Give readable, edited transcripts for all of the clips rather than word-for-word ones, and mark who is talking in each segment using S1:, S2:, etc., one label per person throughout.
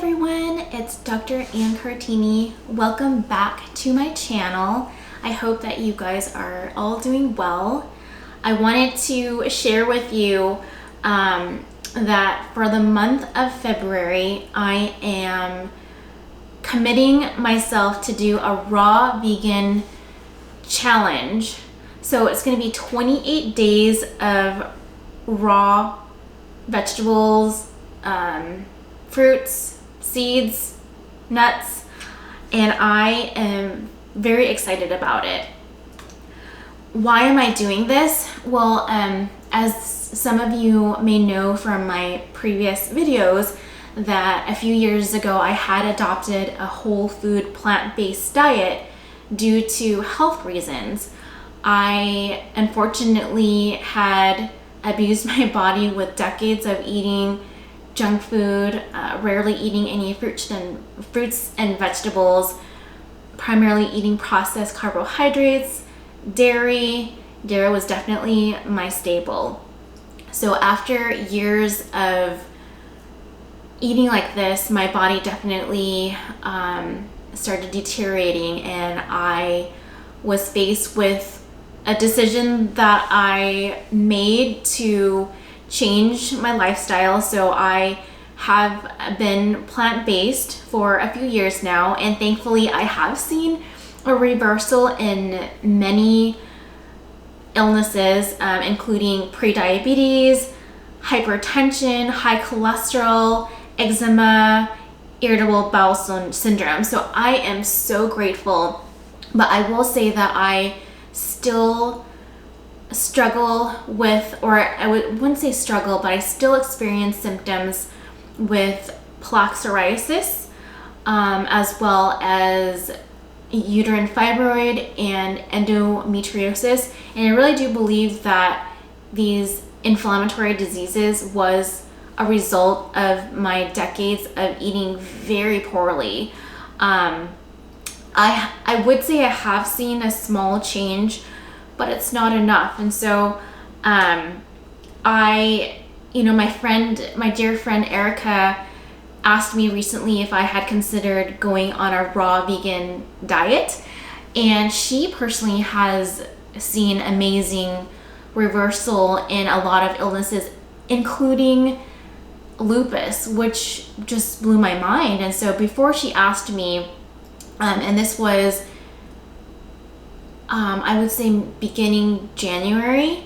S1: everyone, it's Dr. Ann Cartini. Welcome back to my channel. I hope that you guys are all doing well. I wanted to share with you that for the month of February, I am committing myself to do a raw vegan challenge. So it's going to be 28 days of raw vegetables, fruits, seeds, nuts, and I am very excited about it. Why am I doing this? Well, as some of you may know from my previous videos, that a few years ago I had adopted a whole food plant-based diet due to health reasons. I unfortunately had abused my body with decades of eating junk food, rarely eating any fruits and vegetables, primarily eating processed carbohydrates, dairy. Dairy was definitely my staple. So after years of eating like this, my body definitely started deteriorating, and I was faced with a decision that I made to change my lifestyle. So I have been plant-based for a few years now, and thankfully I have seen a reversal in many illnesses, including prediabetes, hypertension, high cholesterol, eczema, irritable bowel syndrome. So I am so grateful, but I will say that I still struggle with, or I wouldn't say struggle, but I still experience symptoms with plaque psoriasis, as well as uterine fibroid and endometriosis. And I really do believe that these inflammatory diseases was a result of my decades of eating very poorly. I would say I have seen a small change, but it's not enough. And so my dear friend Erica asked me recently if I had considered going on a raw vegan diet, and she personally has seen amazing reversal in a lot of illnesses, including lupus, which just blew my mind. And so before she asked me, and this was I would say beginning January,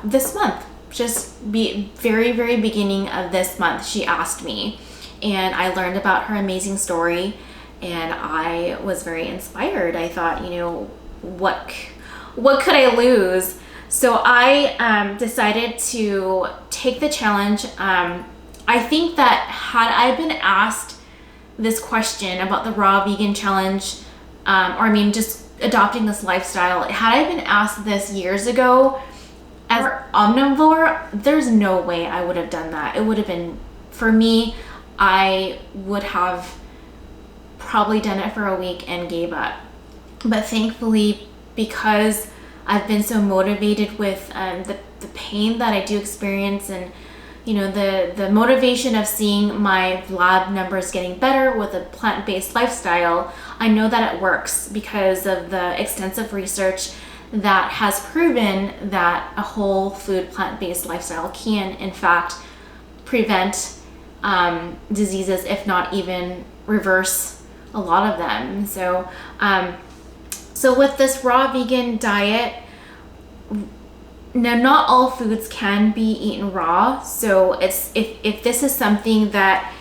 S1: this month, just be very beginning of this month, she asked me, and I learned about her amazing story, and I was very inspired. I thought, what could I lose? So I decided to take the challenge. I think that had I been asked this question about the raw vegan challenge, just adopting this lifestyle, had I been asked this years ago as an omnivore, there's no way I would have done that. It would have been, for me, I would have probably done it for a week and gave up. But thankfully, because I've been so motivated with the pain that I do experience, and the motivation of seeing my lab numbers getting better with a plant-based lifestyle, I know that it works because of the extensive research that has proven that a whole food plant-based lifestyle can in fact prevent diseases, if not even reverse a lot of them. So with this raw vegan diet, now, not all foods can be eaten raw. So if this is something that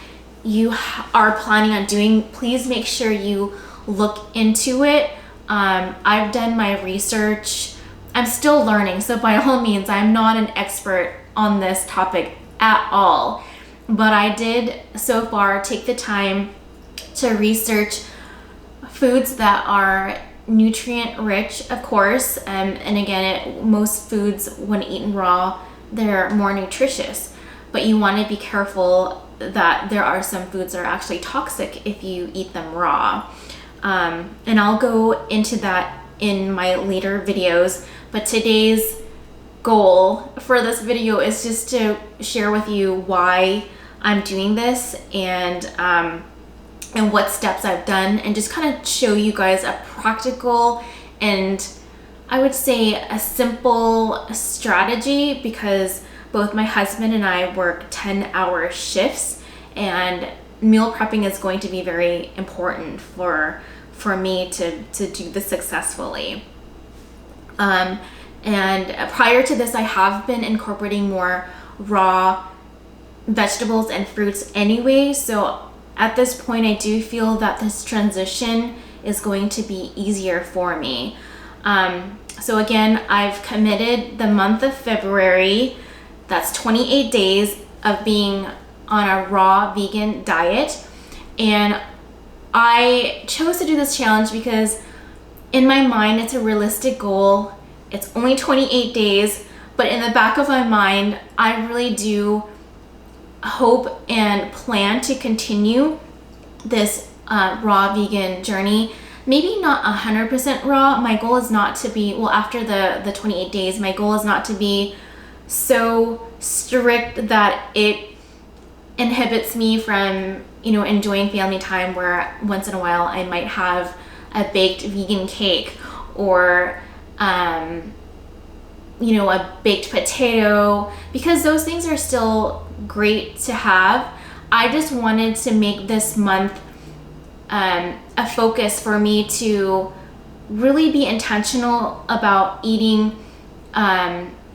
S1: you are planning on doing, please make sure you look into it. I've done my research. I'm still learning, so by all means, I'm not an expert on this topic at all. But I did so far take the time to research foods that are nutrient rich, of course, and again, most foods, when eaten raw, they're more nutritious, but you want to be careful that there are some foods that are actually toxic if you eat them raw, and I'll go into that in my later videos. But today's goal for this video is just to share with you why I'm doing this, and what steps I've done, and just kind of show you guys a practical and I would say a simple strategy, because both my husband and I work 10-hour shifts, and meal prepping is going to be very important for me to do this successfully. And prior to this, I have been incorporating more raw vegetables and fruits anyway, so at this point I do feel that this transition is going to be easier for me. So again, I've committed the month of February, that's 28 days of being on a raw vegan diet. And I chose to do this challenge because in my mind, it's a realistic goal. It's only 28 days, but in the back of my mind, I really do hope and plan to continue this raw vegan journey. Maybe not 100% raw. My goal is not to be, well, after the 28 days, my goal is not to be so strict that it inhibits me from, enjoying family time, where once in a while I might have a baked vegan cake or, a baked potato, because those things are still great to have. I just wanted to make this month a focus for me to really be intentional about eating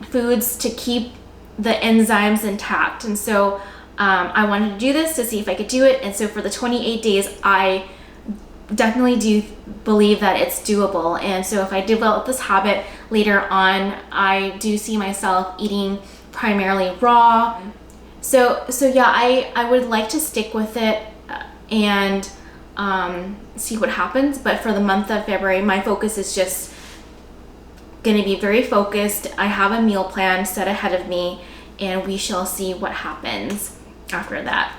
S1: foods to keep the enzymes intact. And so I wanted to do this to see if I could do it. And so for the 28 days, I definitely do believe that it's doable. And so if I develop this habit later on, I do see myself eating primarily raw. So yeah, I would like to stick with it and see what happens. But for the month of February, my focus is just going to be very focused. I have a meal plan set ahead of me, and we shall see what happens after that.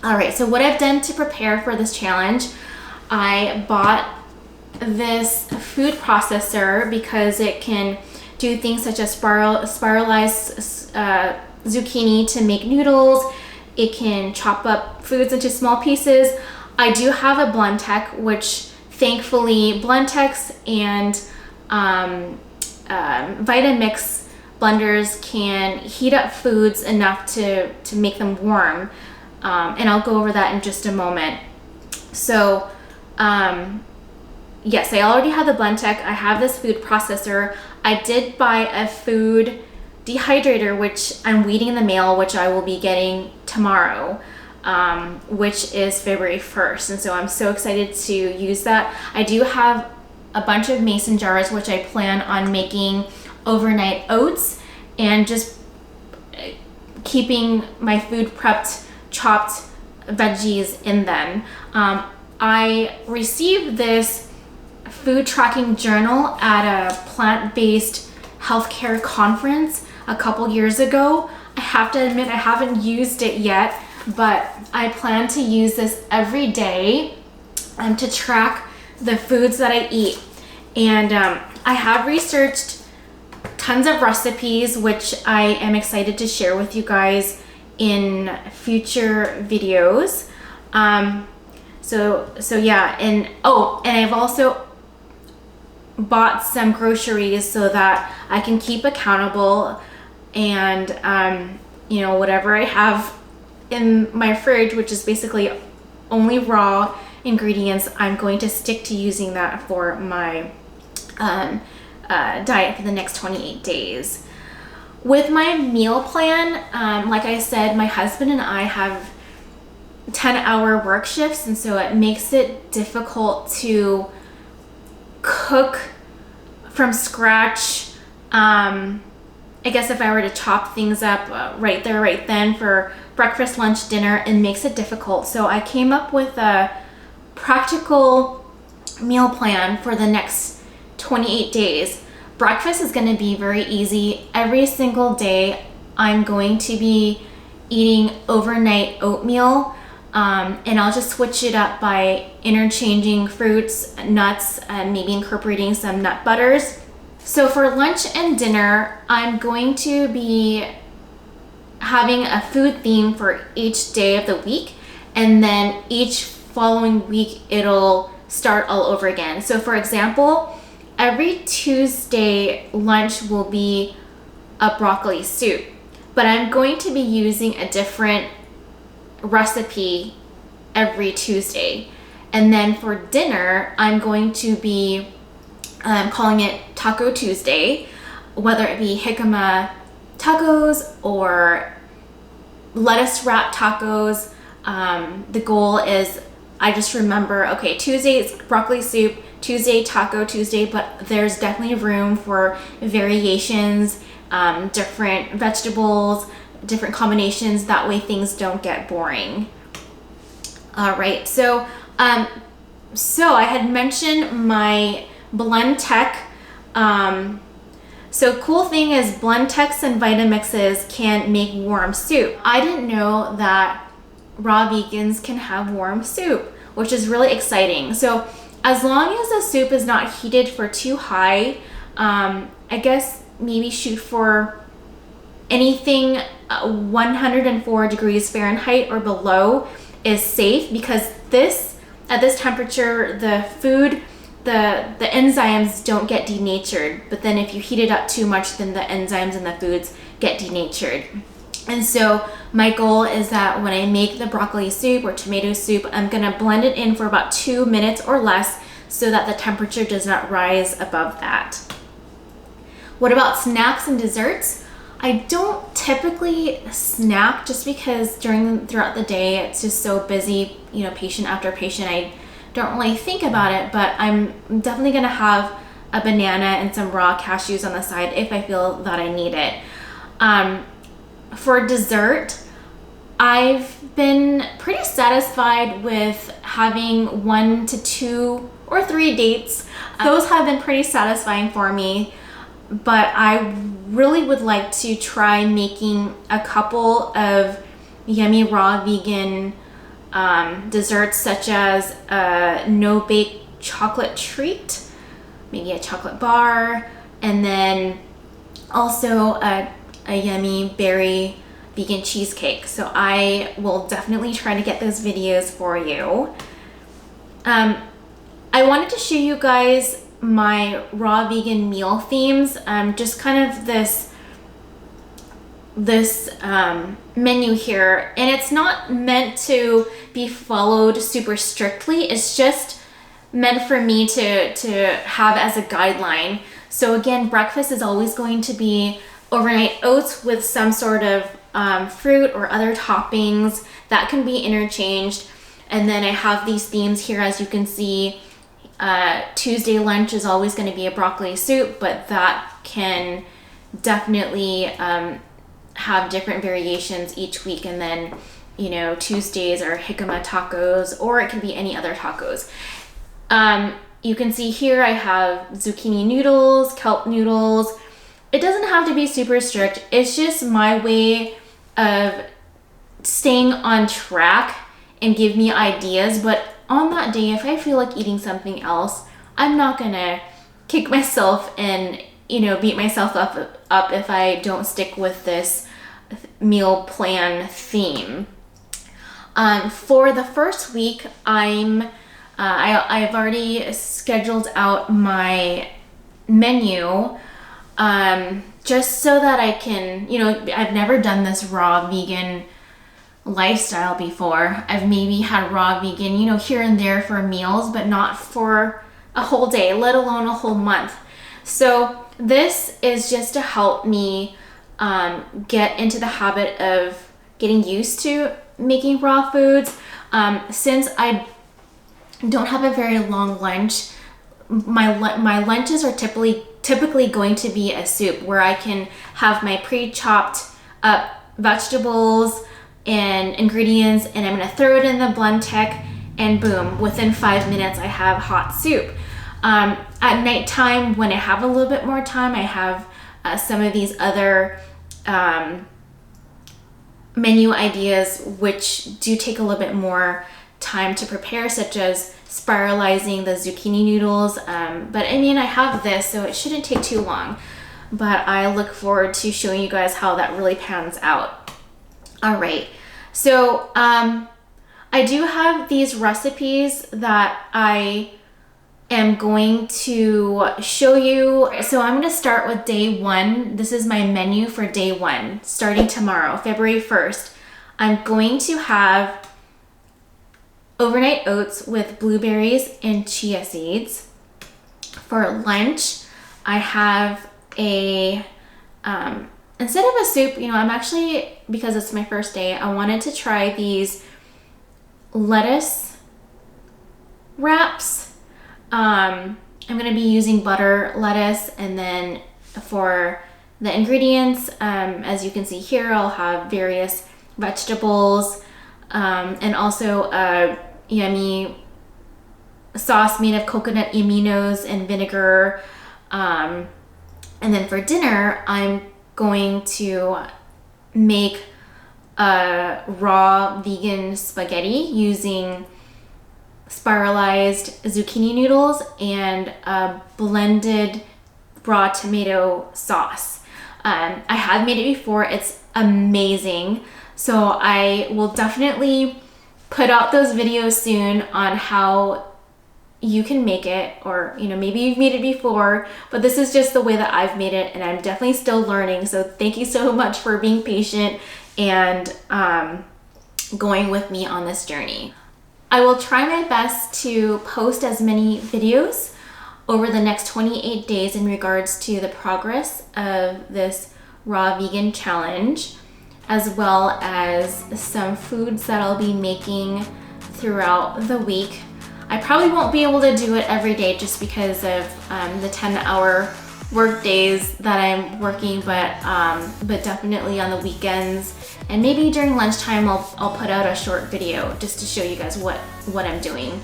S1: All right, so what I've done to prepare for this challenge, I bought this food processor because it can do things such as spiralize zucchini to make noodles. It can chop up foods into small pieces. I do have a Blendtec, which thankfully Blendtecs and Vitamix blenders can heat up foods enough to make them warm. And I'll go over that in just a moment. So yes, I already have the Blendtec. I have this food processor. I did buy a food dehydrator, which I'm waiting in the mail, which I will be getting tomorrow, which is February 1st. And so I'm so excited to use that. I do have a bunch of mason jars, which I plan on making overnight oats and just keeping my food prepped, chopped veggies in them. I received this food tracking journal at a plant-based healthcare conference a couple years ago. I have to admit I haven't used it yet, but I plan to use this every day to track the foods that I eat. And I have researched tons of recipes, which I am excited to share with you guys in future videos. So yeah, and I've also bought some groceries so that I can keep accountable, and whatever I have in my fridge, which is basically only raw ingredients, I'm going to stick to using that for my diet for the next 28 days. With my meal plan, like I said, my husband and I have 10-hour work shifts, and so it makes it difficult to cook from scratch. I guess if I were to chop things up right there, right then for breakfast, lunch, dinner, it makes it difficult. So I came up with a practical meal plan for the next 28 days. Breakfast is going to be very easy. Every single day I'm going to be eating overnight oatmeal, and I'll just switch it up by interchanging fruits, nuts, and maybe incorporating some nut butters. So for lunch and dinner, I'm going to be having a food theme for each day of the week, and then each following week it'll start all over again. So for example, every Tuesday lunch will be a broccoli soup, but I'm going to be using a different recipe every Tuesday. And then for dinner, I'm going to be calling it Taco Tuesday, whether it be jicama tacos or lettuce wrap tacos. The goal is, I just remember, okay, Tuesday is broccoli soup, Tuesday Taco Tuesday, but there's definitely room for variations, different vegetables, different combinations. That way things don't get boring. All right, so I had mentioned my blend tech. So cool thing is blend techs and Vitamixes can make warm soup. I didn't know that raw vegans can have warm soup, which is really exciting. So as long as the soup is not heated for too high, I guess maybe shoot for anything 104 degrees Fahrenheit or below is safe, because at this temperature, the food, the enzymes don't get denatured, but then if you heat it up too much, then the enzymes in the foods get denatured. And so my goal is that when I make the broccoli soup or tomato soup, I'm gonna blend it in for about 2 minutes or less so that the temperature does not rise above that. What about snacks and desserts? I don't typically snack just because throughout the day it's just so busy, patient after patient. I don't really think about it, but I'm definitely gonna have a banana and some raw cashews on the side if I feel that I need it. For dessert, I've been pretty satisfied with having 1 to 2 or 3 dates. Those have been pretty satisfying for me, but I really would like to try making a couple of yummy raw vegan desserts, such as a no-bake chocolate treat, maybe a chocolate bar, and then also a yummy berry vegan cheesecake. So I will definitely try to get those videos for you. I wanted to show you guys my raw vegan meal themes, just kind of this menu here, and it's not meant to be followed super strictly. It's just meant for me to have as a guideline. So again, breakfast is always going to be overnight oats with some sort of fruit or other toppings that can be interchanged. And then I have these themes here, as you can see. Tuesday lunch is always going to be a broccoli soup, but that can definitely have different variations each week. And then, Tuesdays are jicama tacos, or it can be any other tacos. You can see here I have zucchini noodles, kelp noodles. It doesn't have to be super strict. It's just my way of staying on track and give me ideas. But on that day, if I feel like eating something else, I'm not gonna kick myself and beat myself up if I don't stick with this meal plan theme. For the first week, I've already scheduled out my menu, just so that I can, I've never done this raw vegan lifestyle before. I've maybe had raw vegan, here and there for meals, but not for a whole day, let alone a whole month. So this is just to help me get into the habit of getting used to making raw foods. Since I don't have a very long lunch, my lunches are typically going to be a soup where I can have my pre-chopped up vegetables and ingredients, and I'm gonna throw it in the blend tech, and boom, within 5 minutes I have hot soup. At nighttime, when I have a little bit more time, I have some of these other menu ideas which do take a little bit more time to prepare, such as spiralizing the zucchini noodles. But I mean, I have this, so it shouldn't take too long. But I look forward to showing you guys how that really pans out. All right. So I do have these recipes that I am going to show you. So I'm going to start with day 1. This is my menu for day 1, starting tomorrow, February 1st. I'm going to have overnight oats with blueberries and chia seeds. For lunch, I have a, instead of a soup, I'm actually, because it's my first day, I wanted to try these lettuce wraps. I'm going to be using butter lettuce, and then for the ingredients, as you can see here, I'll have various vegetables, and also a yummy sauce made of coconut aminos and vinegar. And then for dinner, I'm going to make a raw vegan spaghetti using spiralized zucchini noodles and a blended raw tomato sauce. I have made it before. It's amazing. So I will definitely put out those videos soon on how you can make it, or maybe you've made it before, but this is just the way that I've made it, and I'm definitely still learning. So thank you so much for being patient and going with me on this journey. I will try my best to post as many videos over the next 28 days in regards to the progress of this raw vegan challenge, as well as some foods that I'll be making throughout the week. I probably won't be able to do it every day just because of the 10-hour work days that I'm working, but definitely on the weekends, and maybe during lunchtime I'll put out a short video just to show you guys what I'm doing.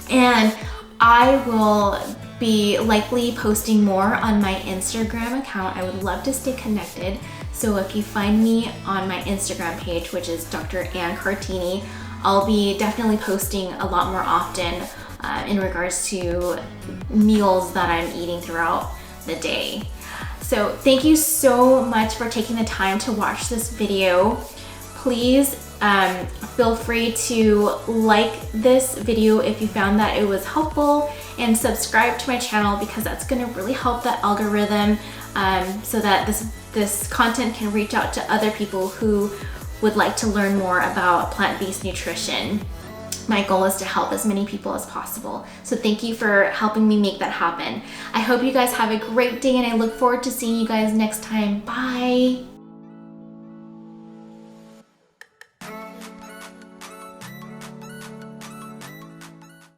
S1: And I will be likely posting more on my Instagram account. I would love to stay connected. So if you find me on my Instagram page, which is Dr. Ann Cartini, I'll be definitely posting a lot more often in regards to meals that I'm eating throughout the day. So thank you so much for taking the time to watch this video. Please feel free to like this video if you found that it was helpful, and subscribe to my channel because that's going to really help the algorithm, so that this content can reach out to other people who would like to learn more about plant-based nutrition. My goal is to help as many people as possible. So thank you for helping me make that happen. I hope you guys have a great day, and I look forward to seeing you guys next time. Bye.